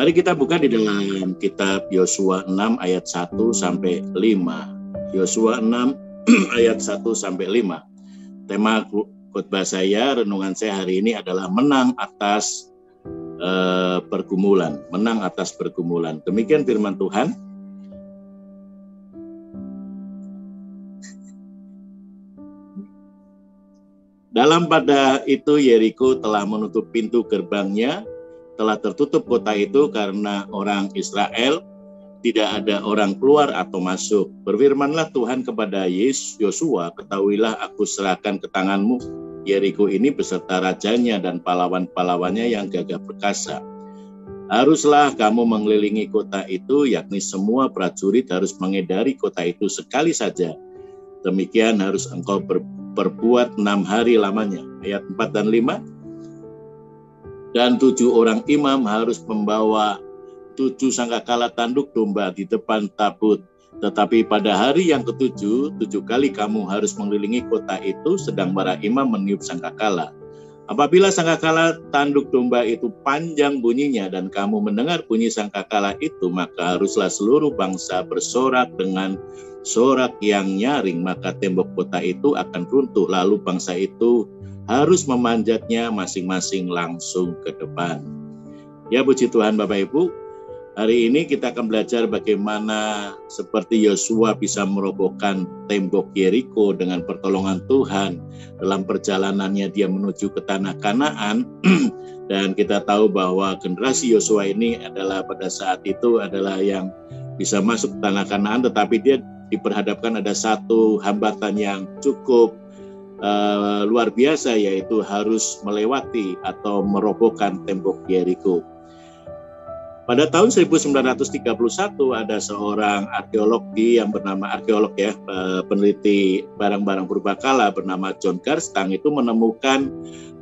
Mari kita buka di dalam kitab Yosua 6 ayat 1 sampai 5. Yosua 6 ayat 1 sampai 5. Tema khotbah saya, renungan saya hari ini adalah menang atas pergumulan. Menang atas pergumulan. Demikian firman Tuhan. Dalam pada itu Yeriko telah menutup pintu gerbangnya, telah tertutup kota itu karena orang Israel, tidak ada orang keluar atau masuk. Berfirmanlah Tuhan kepada Yosua, ketahuilah aku serahkan ke tanganmu Yeriko ini beserta rajanya dan pahlawan-pahlawannya yang gagah perkasa. Haruslah kamu mengelilingi kota itu, yakni semua prajurit harus mengedari kota itu sekali saja. Demikian harus engkau berbuat 6 hari lamanya. Ayat 4 dan 5. Dan 7 orang imam harus membawa 7 sangkakala tanduk domba di depan tabut. Tetapi pada hari yang ke-7, 7 kali kamu harus mengelilingi kota itu, sedang para imam meniup sangkakala. Apabila sangkakala tanduk domba itu panjang bunyinya dan kamu mendengar bunyi sangkakala itu, maka haruslah seluruh bangsa bersorak dengan sorak yang nyaring, maka tembok kota itu akan runtuh, lalu bangsa itu harus memanjatnya masing-masing langsung ke depan. Ya, puji Tuhan Bapak Ibu, hari ini kita akan belajar bagaimana seperti Yosua bisa merobohkan tembok Yeriko dengan pertolongan Tuhan dalam perjalanannya dia menuju ke tanah Kanaan. Dan kita tahu bahwa generasi Yosua ini adalah pada saat itu adalah yang bisa masuk ke tanah Kanaan, tetapi dia diperhadapkan ada satu hambatan yang cukup luar biasa, yaitu harus melewati atau merobohkan tembok Yeriko. Pada tahun 1931 ada seorang peneliti barang-barang purbakala bernama John Garstang itu menemukan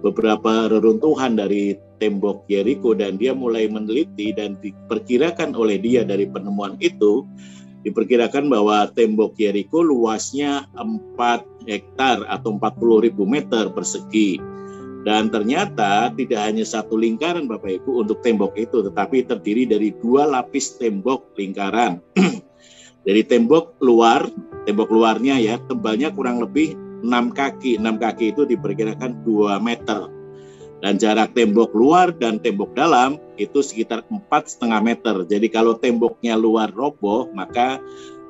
beberapa reruntuhan dari tembok Yeriko, dan dia mulai meneliti dan diperkirakan oleh dia dari penemuan itu, diperkirakan bahwa tembok Yeriko luasnya 4 hektar atau 40.000 meter persegi. Dan ternyata tidak hanya satu lingkaran Bapak Ibu untuk tembok itu, tetapi terdiri dari 2 lapis tembok lingkaran. Dari tembok luarnya ya, tebalnya kurang lebih 6 kaki. 6 kaki itu diperkirakan 2 meter. Dan jarak tembok luar dan tembok dalam itu sekitar 4,5 meter. Jadi kalau temboknya luar roboh, maka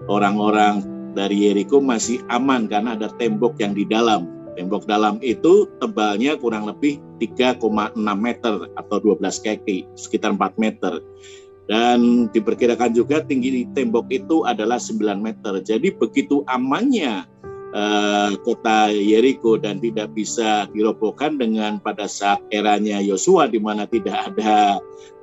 orang-orang dari Yeriko masih aman karena ada tembok yang di dalam. Tembok dalam itu tebalnya kurang lebih 3,6 meter atau 12 kaki, sekitar 4 meter. Dan diperkirakan juga tinggi tembok itu adalah 9 meter. Jadi begitu amannya kota Yeriko dan tidak bisa dirobohkan dengan pada saat eranya Yosua di mana tidak ada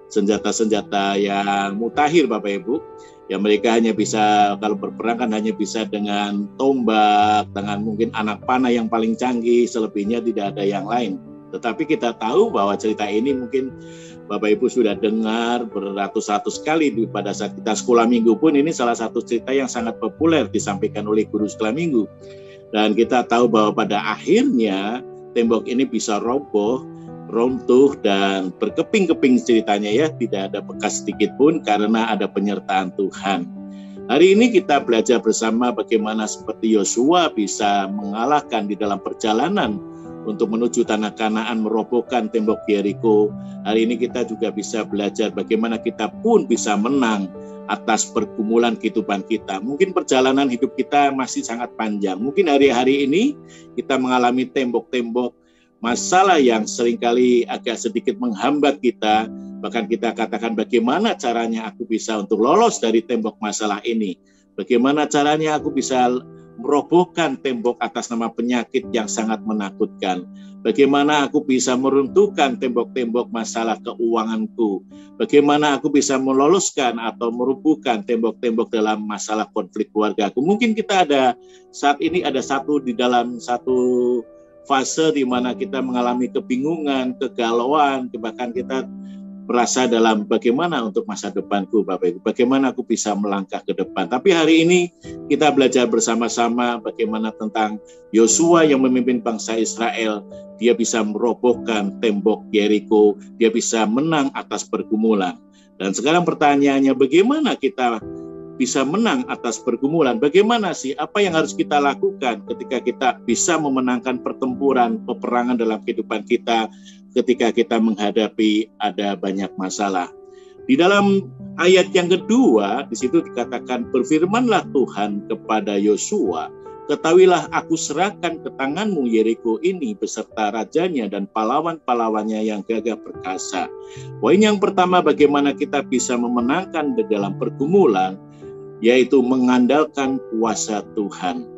senjata-senjata yang mutakhir Bapak Ibu. Ya mereka hanya bisa, kalau berperang kan hanya bisa dengan tombak, dengan mungkin anak panah yang paling canggih, selebihnya tidak ada yang lain. Tetapi kita tahu bahwa cerita ini mungkin Bapak Ibu sudah dengar beratus-ratus kali pada saat kita sekolah minggu pun, ini salah satu cerita yang sangat populer disampaikan oleh guru sekolah minggu. Dan kita tahu bahwa pada akhirnya tembok ini bisa roboh, runtuh dan berkeping-keping ceritanya ya, tidak ada bekas sedikit pun karena ada penyertaan Tuhan. Hari ini kita belajar bersama bagaimana seperti Yosua bisa mengalahkan di dalam perjalanan untuk menuju tanah Kanaan, merobohkan tembok Yeriko. Hari ini kita juga bisa belajar bagaimana kita pun bisa menang atas pergumulan kehidupan kita. Mungkin perjalanan hidup kita masih sangat panjang. Mungkin hari-hari ini kita mengalami tembok-tembok masalah yang seringkali agak sedikit menghambat kita. Bahkan kita katakan bagaimana caranya aku bisa untuk lolos dari tembok masalah ini. Bagaimana caranya aku bisa merobohkan tembok atas nama penyakit yang sangat menakutkan. Bagaimana aku bisa meruntuhkan tembok-tembok masalah keuanganku. Bagaimana aku bisa meloloskan atau merubuhkan tembok-tembok dalam masalah konflik keluargaku. Mungkin kita ada saat ini ada di dalam satu fase di mana kita mengalami kebingungan, kegalauan, bahkan kita merasa dalam bagaimana untuk masa depanku Bapak Ibu, bagaimana aku bisa melangkah ke depan. Tapi hari ini kita belajar bersama-sama bagaimana tentang Yosua yang memimpin bangsa Israel. Dia bisa merobohkan tembok Yeriko, dia bisa menang atas pergumulan. Dan sekarang pertanyaannya, bagaimana kita bisa menang atas pergumulan? Bagaimana sih, apa yang harus kita lakukan ketika kita bisa memenangkan pertempuran, peperangan dalam kehidupan kita ketika kita menghadapi ada banyak masalah? Di dalam ayat yang kedua, di situ dikatakan, berfirmanlah Tuhan kepada Yosua, ketahuilah aku serahkan ke tanganmu Yeriko ini beserta rajanya dan pahlawan-pahlawannya yang gagah perkasa. Poin yang pertama, bagaimana kita bisa memenangkan di dalam pergumulan, yaitu mengandalkan kuasa Tuhan.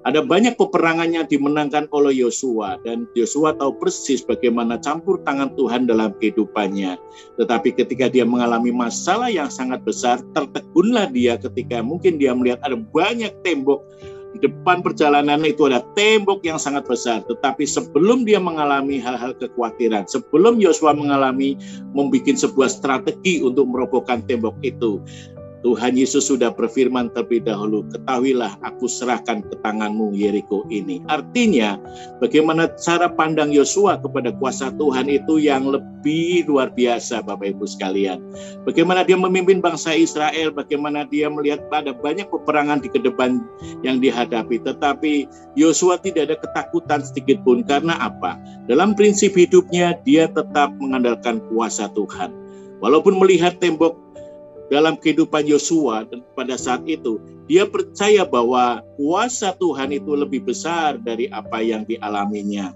Ada banyak peperangan yang dimenangkan oleh Yosua, dan Yosua tahu persis bagaimana campur tangan Tuhan dalam kehidupannya. Tetapi ketika dia mengalami masalah yang sangat besar, tertegunlah dia ketika mungkin dia melihat ada banyak tembok di depan perjalanan, itu ada tembok yang sangat besar. Tetapi sebelum dia mengalami hal-hal kekhawatiran, sebelum Yosua membuat sebuah strategi untuk merobohkan tembok itu, Tuhan Yesus sudah berfirman terlebih dahulu, ketahuilah aku serahkan ke tanganmu Yeriko ini. Artinya, bagaimana cara pandang Yosua kepada kuasa Tuhan itu yang lebih luar biasa, Bapak Ibu sekalian. Bagaimana dia memimpin bangsa Israel, bagaimana dia melihat ada banyak peperangan di kedepan yang dihadapi. Tetapi Yosua tidak ada ketakutan sedikit pun. Karena apa? Dalam prinsip hidupnya, dia tetap mengandalkan kuasa Tuhan. Walaupun melihat tembok dalam kehidupan Yosua dan pada saat itu, dia percaya bahwa kuasa Tuhan itu lebih besar dari apa yang dialaminya.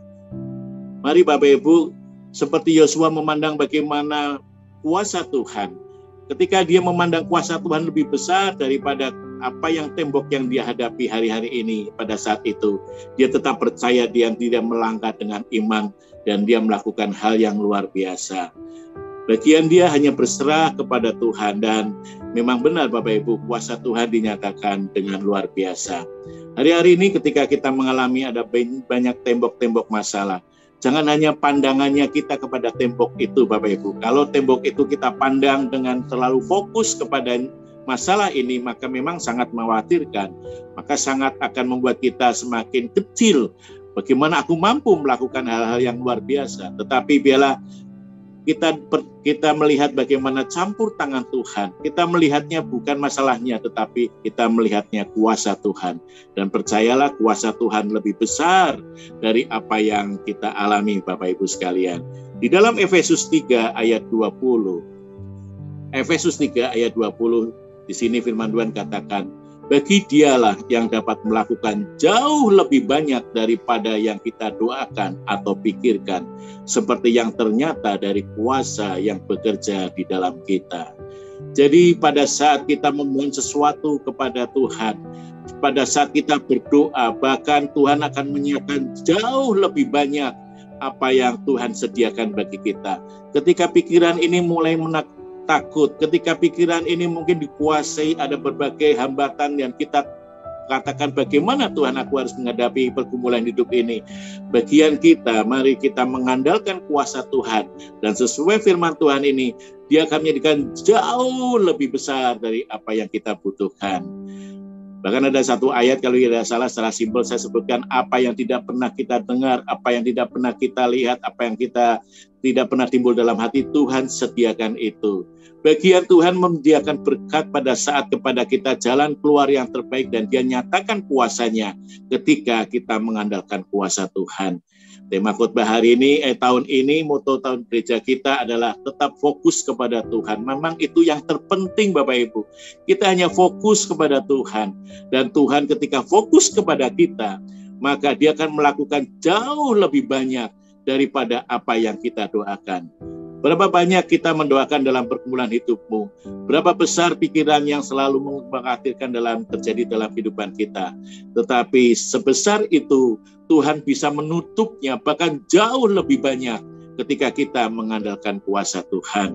Mari Bapak Ibu, seperti Yosua memandang bagaimana kuasa Tuhan. Ketika dia memandang kuasa Tuhan lebih besar daripada apa yang tembok yang dia hadapi hari-hari ini, pada saat itu, dia tetap percaya, dia tidak melangkah dengan iman, dan dia melakukan hal yang luar biasa. Bagian dia hanya berserah kepada Tuhan, dan memang benar Bapak Ibu, kuasa Tuhan dinyatakan dengan luar biasa. Hari-hari ini ketika kita mengalami ada banyak tembok-tembok masalah, jangan hanya pandangannya kita kepada tembok itu Bapak Ibu. Kalau tembok itu kita pandang dengan terlalu fokus kepada masalah ini, maka memang sangat mengkhawatirkan. Maka sangat akan membuat kita semakin kecil. Bagaimana aku mampu melakukan hal-hal yang luar biasa. Tetapi biarlah kita melihat bagaimana campur tangan Tuhan. Kita melihatnya bukan masalahnya, tetapi kita melihatnya kuasa Tuhan. Dan percayalah, kuasa Tuhan lebih besar dari apa yang kita alami Bapak Ibu sekalian. Di dalam Efesus 3 ayat 20. Efesus 3 ayat 20, di sini firman Tuhan katakan, bagi dialah yang dapat melakukan jauh lebih banyak daripada yang kita doakan atau pikirkan, seperti yang ternyata dari kuasa yang bekerja di dalam kita. Jadi pada saat kita memohon sesuatu kepada Tuhan, pada saat kita berdoa, bahkan Tuhan akan menyiapkan jauh lebih banyak apa yang Tuhan sediakan bagi kita. Ketika pikiran ini mulai takut, ketika pikiran ini mungkin dikuasai ada berbagai hambatan yang kita katakan, bagaimana Tuhan aku harus menghadapi pergumulan hidup ini. Bagian kita, mari kita mengandalkan kuasa Tuhan. Dan sesuai firman Tuhan ini, dia akan menjadikan jauh lebih besar dari apa yang kita butuhkan. Bahkan ada satu ayat, kalau tidak salah secara simpel saya sebutkan, apa yang tidak pernah kita dengar, apa yang tidak pernah kita lihat, apa yang kita tidak pernah timbul dalam hati, Tuhan sediakan itu. Bagian Tuhan menyediakan berkat pada saat kepada kita jalan keluar yang terbaik, dan dia nyatakan kuasanya ketika kita mengandalkan kuasa Tuhan. Tema khotbah hari ini, tahun ini, moto tahun gereja kita adalah tetap fokus kepada Tuhan. Memang itu yang terpenting Bapak Ibu. Kita hanya fokus kepada Tuhan. Dan Tuhan ketika fokus kepada kita, maka dia akan melakukan jauh lebih banyak daripada apa yang kita doakan. Berapa banyak kita mendoakan dalam pergumulan hidupmu? Berapa besar pikiran yang selalu mengkhawatirkan terjadi dalam kehidupan kita? Tetapi sebesar itu Tuhan bisa menutupnya, bahkan jauh lebih banyak ketika kita mengandalkan kuasa Tuhan.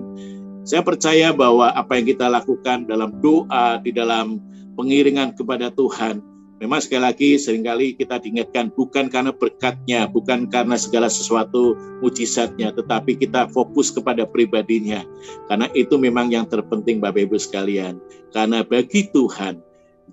Saya percaya bahwa apa yang kita lakukan dalam doa, di dalam pengiringan kepada Tuhan, memang sekali lagi seringkali kita diingatkan bukan karena berkatnya, bukan karena segala sesuatu mujizatnya, tetapi kita fokus kepada pribadinya. Karena itu memang yang terpenting Bapak Ibu sekalian. Karena bagi Tuhan,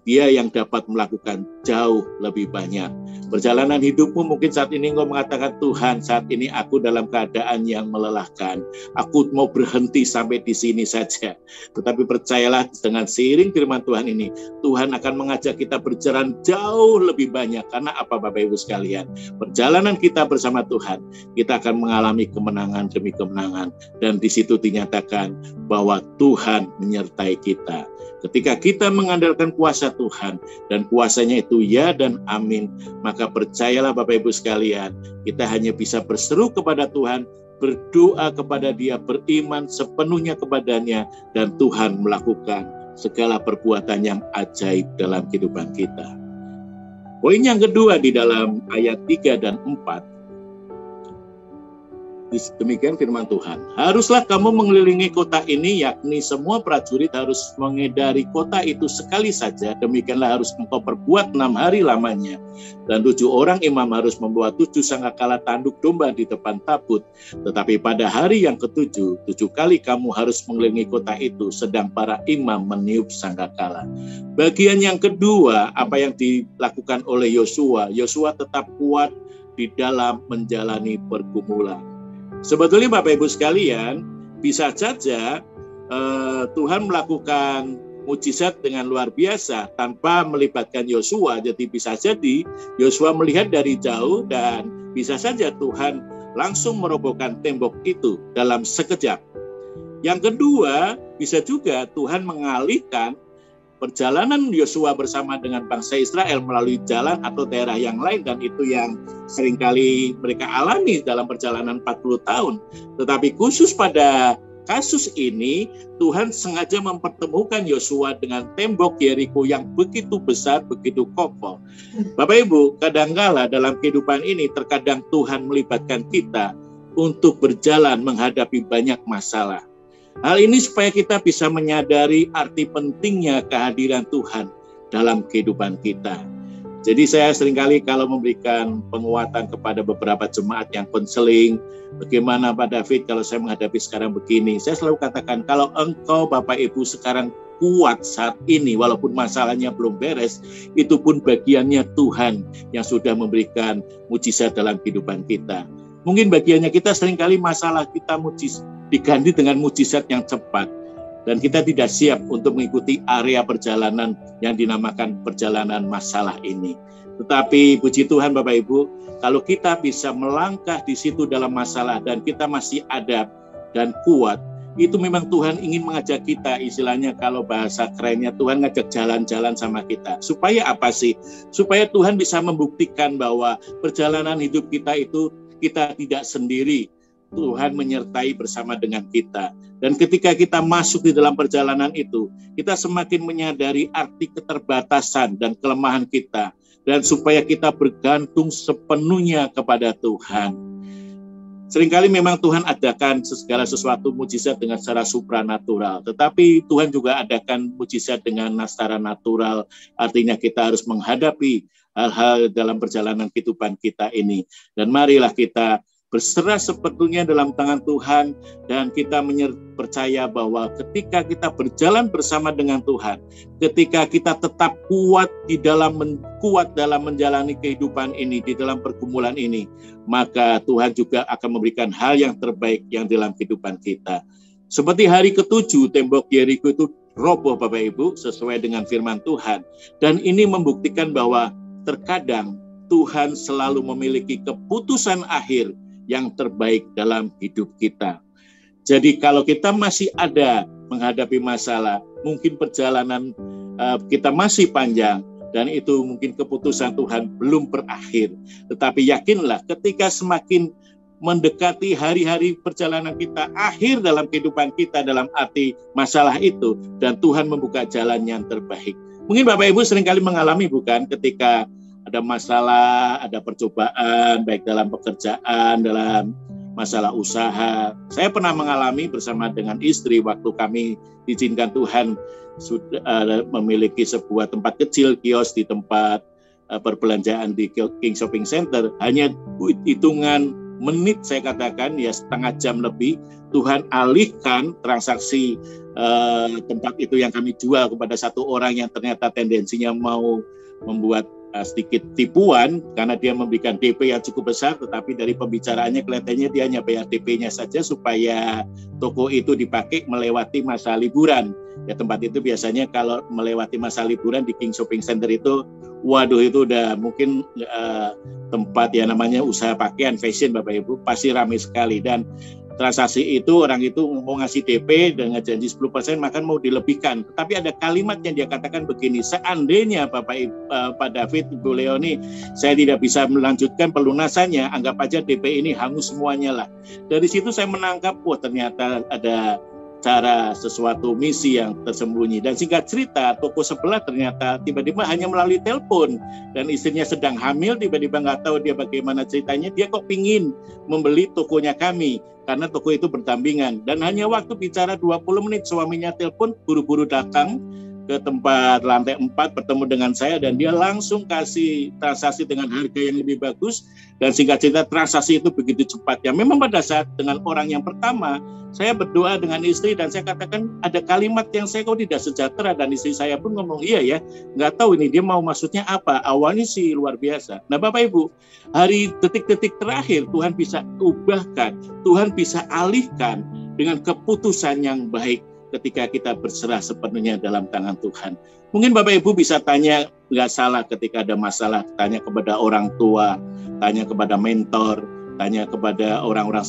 Dia yang dapat melakukan jauh lebih banyak. Perjalanan hidupmu mungkin saat ini engkau mengatakan, Tuhan, saat ini aku dalam keadaan yang melelahkan. Aku mau berhenti sampai di sini saja. Tetapi percayalah, dengan seiring firman Tuhan ini, Tuhan akan mengajak kita berjalan jauh lebih banyak. Karena apa, Bapak Ibu sekalian? Perjalanan kita bersama Tuhan, kita akan mengalami kemenangan demi kemenangan. Dan di situ dinyatakan bahwa Tuhan menyertai kita. Ketika kita mengandalkan kuasa Tuhan, dan kuasanya itu ya dan amin, maka percayalah Bapak Ibu sekalian, kita hanya bisa berseru kepada Tuhan, berdoa kepada Dia, beriman sepenuhnya kepadanya, dan Tuhan melakukan segala perbuatan yang ajaib dalam kehidupan kita. Poin yang kedua di dalam ayat 3 dan 4, demikian firman Tuhan. Haruslah kamu mengelilingi kota ini, yakni semua prajurit harus mengedari kota itu sekali saja. Demikianlah harus engkau perbuat 6 hari lamanya. Dan 7 orang imam harus membawa 7 sangkakala tanduk domba di depan tabut. Tetapi pada hari yang ke-7, 7 kali kamu harus mengelilingi kota itu, sedang para imam meniup sangkakala. Bagian yang kedua, apa yang dilakukan oleh Yosua? Yosua tetap kuat di dalam menjalani pergumulan. Sebetulnya Bapak Ibu sekalian, bisa saja Tuhan melakukan mujizat dengan luar biasa tanpa melibatkan Yosua. Jadi bisa jadi Yosua melihat dari jauh dan bisa saja Tuhan langsung merobohkan tembok itu dalam sekejap. Yang kedua, bisa juga Tuhan mengalihkan perjalanan Yosua bersama dengan bangsa Israel melalui jalan atau daerah yang lain, dan itu yang seringkali mereka alami dalam perjalanan 40 tahun. Tetapi khusus pada kasus ini, Tuhan sengaja mempertemukan Yosua dengan tembok Yeriko yang begitu besar, begitu kokoh. Bapak Ibu, kadangkala dalam kehidupan ini terkadang Tuhan melibatkan kita untuk berjalan menghadapi banyak masalah. Hal ini supaya kita bisa menyadari arti pentingnya kehadiran Tuhan dalam kehidupan kita. Jadi saya seringkali kalau memberikan penguatan kepada beberapa jemaat yang konseling, bagaimana Pak David kalau saya menghadapi sekarang begini, saya selalu katakan kalau engkau Bapak Ibu sekarang kuat saat ini walaupun masalahnya belum beres, itu pun bagiannya Tuhan yang sudah memberikan mujizat dalam kehidupan kita. Mungkin bagiannya kita seringkali masalah kita diganti dengan mujizat yang cepat. Dan kita tidak siap untuk mengikuti area perjalanan yang dinamakan perjalanan masalah ini. Tetapi puji Tuhan Bapak Ibu, kalau kita bisa melangkah di situ dalam masalah dan kita masih ada dan kuat, itu memang Tuhan ingin mengajak kita, istilahnya kalau bahasa kerennya Tuhan ngajak jalan-jalan sama kita. Supaya apa sih? Supaya Tuhan bisa membuktikan bahwa perjalanan hidup kita itu kita tidak sendiri. Tuhan menyertai bersama dengan kita. Dan ketika kita masuk di dalam perjalanan itu, kita semakin menyadari arti keterbatasan dan kelemahan kita. Dan supaya kita bergantung sepenuhnya kepada Tuhan. Seringkali memang Tuhan adakan segala sesuatu mujizat dengan secara supranatural. Tetapi Tuhan juga adakan mujizat dengan secara natural. Artinya kita harus menghadapi hal-hal dalam perjalanan kehidupan kita ini. Dan marilah kita berserah sepenuhnya dalam tangan Tuhan, dan kita percaya bahwa ketika kita berjalan bersama dengan Tuhan, ketika kita tetap kuat dalam menjalani kehidupan ini, di dalam pergumulan ini, maka Tuhan juga akan memberikan hal yang terbaik yang dalam kehidupan kita. Seperti hari ke-7, tembok Yeriko itu roboh Bapak Ibu, sesuai dengan firman Tuhan. Dan ini membuktikan bahwa terkadang Tuhan selalu memiliki keputusan akhir yang terbaik dalam hidup kita. Jadi kalau kita masih ada menghadapi masalah, mungkin perjalanan kita masih panjang, dan itu mungkin keputusan Tuhan belum berakhir. Tetapi yakinlah ketika semakin mendekati hari-hari perjalanan kita, akhir dalam kehidupan kita dalam arti masalah itu, dan Tuhan membuka jalan yang terbaik. Mungkin Bapak Ibu seringkali mengalami, bukan, ketika ada masalah, ada percobaan, baik dalam pekerjaan, dalam masalah usaha. Saya pernah mengalami bersama dengan istri waktu kami diizinkan Tuhan sudah memiliki sebuah tempat kecil, kios di tempat perbelanjaan di King Shopping Center. Hanya hitungan menit, saya katakan ya setengah jam lebih, Tuhan alihkan transaksi tempat itu yang kami jual kepada satu orang yang ternyata tendensinya mau membuat sedikit tipuan karena dia memberikan DP yang cukup besar, tetapi dari pembicaraannya kelihatannya dia hanya bayar DP-nya saja supaya toko itu dipakai melewati masa liburan. Ya, tempat itu biasanya kalau melewati masa liburan di King Shopping Center itu, waduh, itu udah mungkin tempat ya namanya usaha pakaian fashion Bapak Ibu, pasti ramai sekali. Dan transaksi itu orang itu mau ngasih DP dengan janji 10%, maka mau dilebihkan. Tapi ada kalimat yang dia katakan begini, seandainya Pak David, Ibu Leoni, saya tidak bisa melanjutkan pelunasannya, anggap aja DP ini hangus semuanya lah. Dari situ saya menangkap, wah ternyata ada cara sesuatu misi yang tersembunyi. Dan singkat cerita, toko sebelah ternyata tiba-tiba hanya melalui telepon, dan istrinya sedang hamil, tiba-tiba nggak tahu dia bagaimana ceritanya, dia kok pingin membeli tokonya kami, karena toko itu berdampingan. Dan hanya waktu bicara 20 menit, suaminya telepon, buru-buru datang ke tempat lantai 4 bertemu dengan saya, dan dia langsung kasih transaksi dengan harga yang lebih bagus. Dan singkat cerita, transaksi itu begitu cepat. Ya memang pada saat dengan orang yang pertama, saya berdoa dengan istri dan saya katakan ada kalimat yang saya kok tidak sejahtera, dan istri saya pun ngomong iya ya, nggak tahu ini dia mau maksudnya apa. Awalnya sih luar biasa. Nah Bapak Ibu, hari detik-detik terakhir Tuhan bisa ubahkan, Tuhan bisa alihkan dengan keputusan yang baik ketika kita berserah sepenuhnya dalam tangan Tuhan. Mungkin Bapak Ibu bisa tanya, nggak salah ketika ada masalah, tanya kepada orang tua, tanya kepada mentor, tanya kepada orang-orang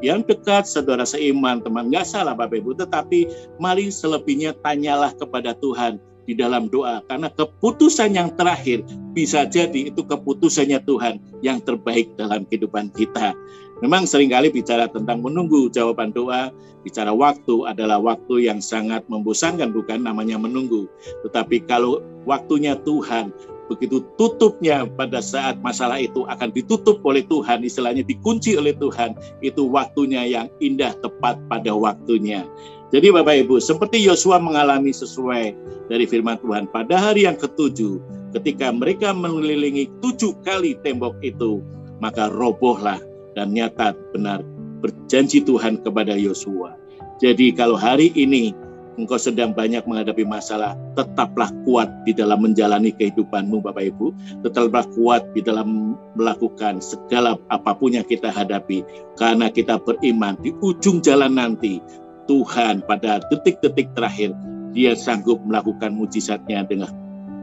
yang dekat, saudara seiman, teman, nggak salah Bapak Ibu. Tetapi mari selebihnya tanyalah kepada Tuhan di dalam doa, karena keputusan yang terakhir bisa jadi itu keputusannya Tuhan yang terbaik dalam kehidupan kita. Memang seringkali bicara tentang menunggu jawaban doa, bicara waktu adalah waktu yang sangat membosankan, bukan namanya menunggu. Tetapi kalau waktunya Tuhan, begitu tutupnya pada saat masalah itu akan ditutup oleh Tuhan, istilahnya dikunci oleh Tuhan, itu waktunya yang indah, tepat pada waktunya. Jadi Bapak Ibu, seperti Yosua mengalami sesuai dari firman Tuhan pada hari yang ke-7, ketika mereka mengelilingi 7 kali tembok itu, maka robohlah, dan nyata benar berjanji Tuhan kepada Yosua. Jadi kalau hari ini engkau sedang banyak menghadapi masalah, tetaplah kuat di dalam menjalani kehidupanmu Bapak Ibu, tetaplah kuat di dalam melakukan segala apapun yang kita hadapi, karena kita beriman di ujung jalan nanti, Tuhan pada detik-detik terakhir, Dia sanggup melakukan mujizatnya dengan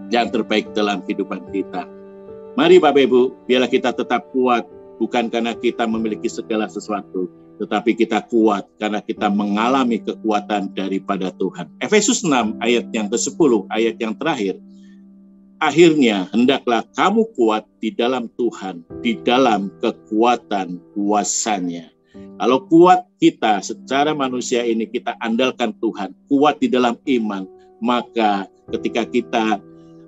yang terbaik dalam kehidupan kita. Mari Bapak Ibu, biarlah kita tetap kuat, bukan karena kita memiliki segala sesuatu, tetapi kita kuat karena kita mengalami kekuatan daripada Tuhan. Efesus 6 ayat yang ke-10, ayat yang terakhir. Akhirnya hendaklah kamu kuat di dalam Tuhan, di dalam kekuatan kuasa-Nya. Kalau kuat kita secara manusia ini kita andalkan Tuhan, kuat di dalam iman, maka ketika kita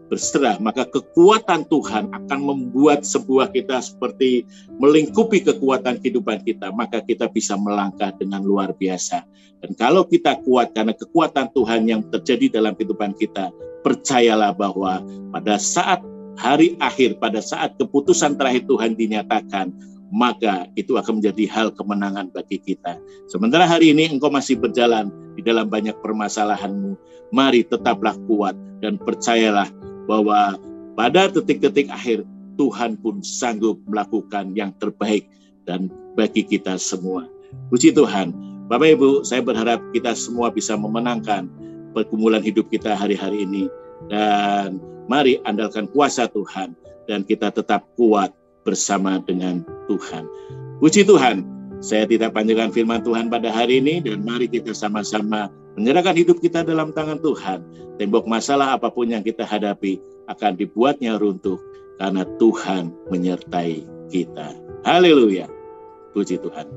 berserah, maka kekuatan Tuhan akan membuat sebuah kita seperti melingkupi kekuatan kehidupan kita, maka kita bisa melangkah dengan luar biasa. Dan kalau kita kuat karena kekuatan Tuhan yang terjadi dalam kehidupan kita, percayalah bahwa pada saat hari akhir, pada saat keputusan terakhir Tuhan dinyatakan, maka itu akan menjadi hal kemenangan bagi kita. Sementara hari ini engkau masih berjalan di dalam banyak permasalahanmu, mari tetaplah kuat dan percayalah bahwa pada detik-detik akhir Tuhan pun sanggup melakukan yang terbaik dan bagi kita semua. Puji Tuhan. Bapak Ibu, saya berharap kita semua bisa memenangkan pergumulan hidup kita hari-hari ini. Dan mari andalkan kuasa Tuhan dan kita tetap kuat bersama dengan Tuhan. Puji Tuhan. Saya tidak panjangkan firman Tuhan pada hari ini, dan mari kita sama-sama menyerahkan hidup kita dalam tangan Tuhan. Tembok masalah apapun yang kita hadapi akan dibuatnya runtuh karena Tuhan menyertai kita. Haleluya. Puji Tuhan.